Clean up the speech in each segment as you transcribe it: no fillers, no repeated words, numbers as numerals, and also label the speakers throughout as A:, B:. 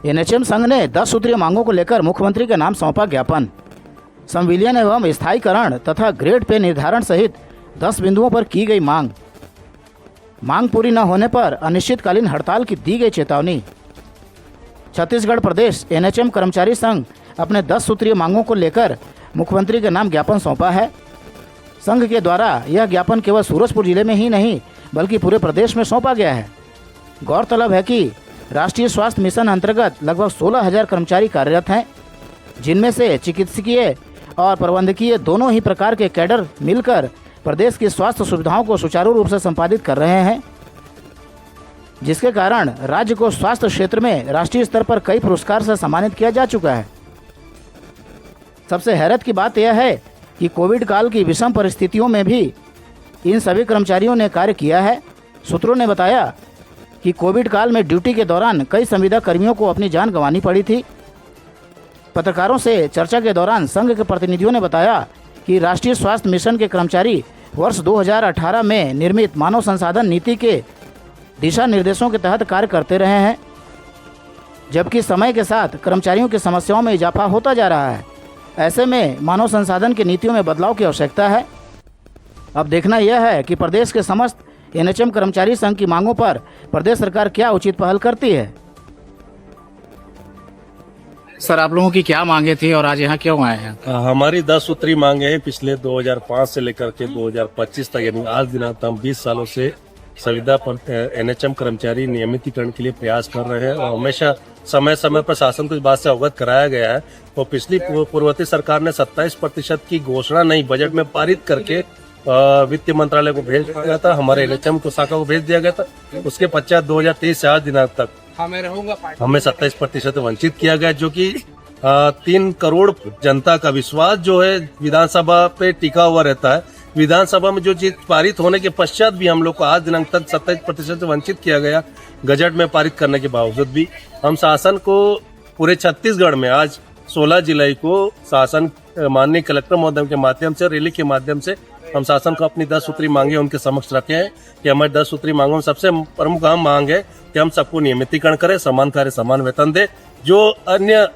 A: NHM संघ ने 10 सूत्रीय मांगों को लेकर मुख्यमंत्री के नाम सौंपा ज्ञापन। संविलियन एवं स्थायीकरण तथा ग्रेड पे निर्धारण सहित 10 बिंदुओं पर की गई मांग पूरी न होने पर अनिश्चितकालीन हड़ताल की दी गई चेतावनी। छत्तीसगढ़ प्रदेश एनएचएम कर्मचारी संघ अपने 10 सूत्रीय मांगों को लेकर मुख्यमंत्री के नाम ज्ञापन सौंपा है। संघ के द्वारा यह ज्ञापन केवल सूरजपुर जिले में ही नहीं बल्कि पूरे प्रदेश में सौंपा गया है। गौरतलब है कि राष्ट्रीय स्वास्थ्य मिशन अंतर्गत लगभग 16,000 कर्मचारी कार्यरत हैं, जिनमें से चिकित्सकीय और प्रबंधकीय दोनों ही प्रकार के कैडर मिलकर प्रदेश की स्वास्थ्य सुविधाओं को सुचारू रूप से संपादित कर रहे हैं, जिसके कारण राज्य को स्वास्थ्य क्षेत्र में राष्ट्रीय स्तर पर कई पुरस्कार से सम्मानित किया जा चुका है। सबसे हैरत की बात यह है कि कोविड काल की विषम परिस्थितियों में भी इन सभी कर्मचारियों ने कार्य किया है। सूत्रों ने बताया कि कोविड काल में ड्यूटी के दौरान कई संविदा कर्मियों को अपनी जान गंवानी पड़ी थी। पत्रकारों से चर्चा के दौरान संघ के प्रतिनिधियों ने बताया कि राष्ट्रीय स्वास्थ्य मिशन के कर्मचारी वर्ष 2018 में निर्मित मानव संसाधन नीति के दिशा निर्देशों के तहत कार्य करते रहे हैं, जबकि समय के साथ कर्मचारियों की समस्याओं में इजाफा होता जा रहा है। ऐसे में मानव संसाधन की नीतियों में बदलाव की आवश्यकता है। अब देखना यह है कि प्रदेश के समस्त एनएचएम कर्मचारी संघ की मांगों पर प्रदेश सरकार क्या उचित पहल करती है।
B: सर, आप लोगों की क्या मांगे थी और आज यहाँ क्यों आए हैं?
C: हमारी 10 सूत्री मांगे हैं पिछले 2005 से लेकर के 2025 तक, यानी आज दिन तक 20 सालों से संविदा पर एनएचएम कर्मचारी नियमितीकरण के लिए प्रयास कर रहे हैं और हमेशा समय समय पर शासन को इस बात से अवगत कराया गया है। तो पिछली पूर्ववर्ती सरकार ने 27% की घोषणा नहीं बजट में पारित करके वित्त मंत्रालय को भेज दिया था, हमारे एनएचएम को शाखा को भेज दिया गया था। उसके पश्चात 2023 से आज दिनांक तक हमें 27% वंचित किया गया, जो कि 3 करोड़ जनता का विश्वास जो है विधानसभा पे टिका हुआ रहता है। विधानसभा में जो चीज पारित होने के पश्चात भी हम लोग को आज दिनांक तक 27% से वंचित किया गया। गजट में पारित करने के बावजूद भी हम शासन को पूरे छत्तीसगढ़ में आज 16 जुलाई को शासन माननीय कलेक्टर महोदय के माध्यम से रैली के माध्यम से हम शासन को अपनी 10 सूत्री मांगे उनके समक्ष रखे हैं कि हमारी 10 सूत्री मांगों में सबसे प्रमुख अहम मांग है कि हम सबको नियमितीकरण करें, समान कार्य समान वेतन दे, जो अन्य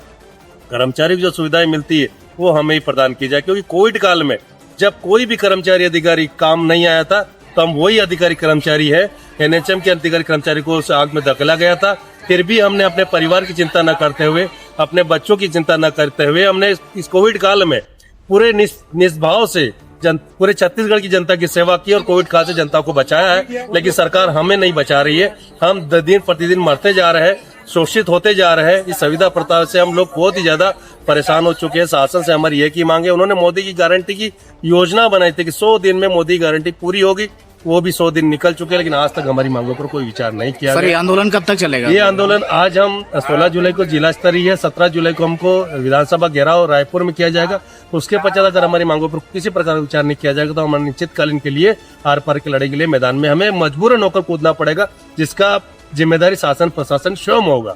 C: कर्मचारी को जो सुविधाएं मिलती है वो हमें ही प्रदान की जाए। क्योंकि कोविड काल में जब कोई भी कर्मचारी अधिकारी काम नहीं आया था तो हम वही अधिकारी कर्मचारी है, एनएचएम के अधिकारी कर्मचारी को उस आग में धकेला गया था। फिर भी हमने अपने परिवार की चिंता न करते हुए, अपने बच्चों की चिंता न करते हुए हमने इस कोविड काल में पूरे निष्भाव से पूरे छत्तीसगढ़ की जनता की सेवा की और कोविड काल से जनता को बचाया है। लेकिन सरकार हमें नहीं बचा रही है। हम दिन प्रतिदिन मरते जा रहे हैं, शोषित होते जा रहे हैं। इस संविदा प्रथा से हम लोग बहुत ही ज्यादा परेशान हो चुके हैं। शासन से हमारी एक ही मांग है, उन्होंने मोदी की गारंटी की योजना बनाई थी कि 100 दिन में मोदी गारंटी पूरी होगी, वो भी 100 दिन निकल चुके हैं, लेकिन आज तक हमारी मांगों पर कोई विचार नहीं किया
B: सर, ये आंदोलन कब तक चलेगा?
C: ये आंदोलन आज हम 16 जुलाई को जिला स्तरीय है, 17 जुलाई को हमको विधानसभा घेराव रायपुर में किया जाएगा। उसके पश्चात अगर हमारी मांगों पर किसी प्रकार का विचार नहीं किया जाएगा तो हमारे निश्चितकालीन के लिए आर पार की लड़ाई के लिए मैदान में हमें मजबूरन होकर कूदना पड़ेगा, जिसका जिम्मेदारी शासन प्रशासन स्वयं होगा।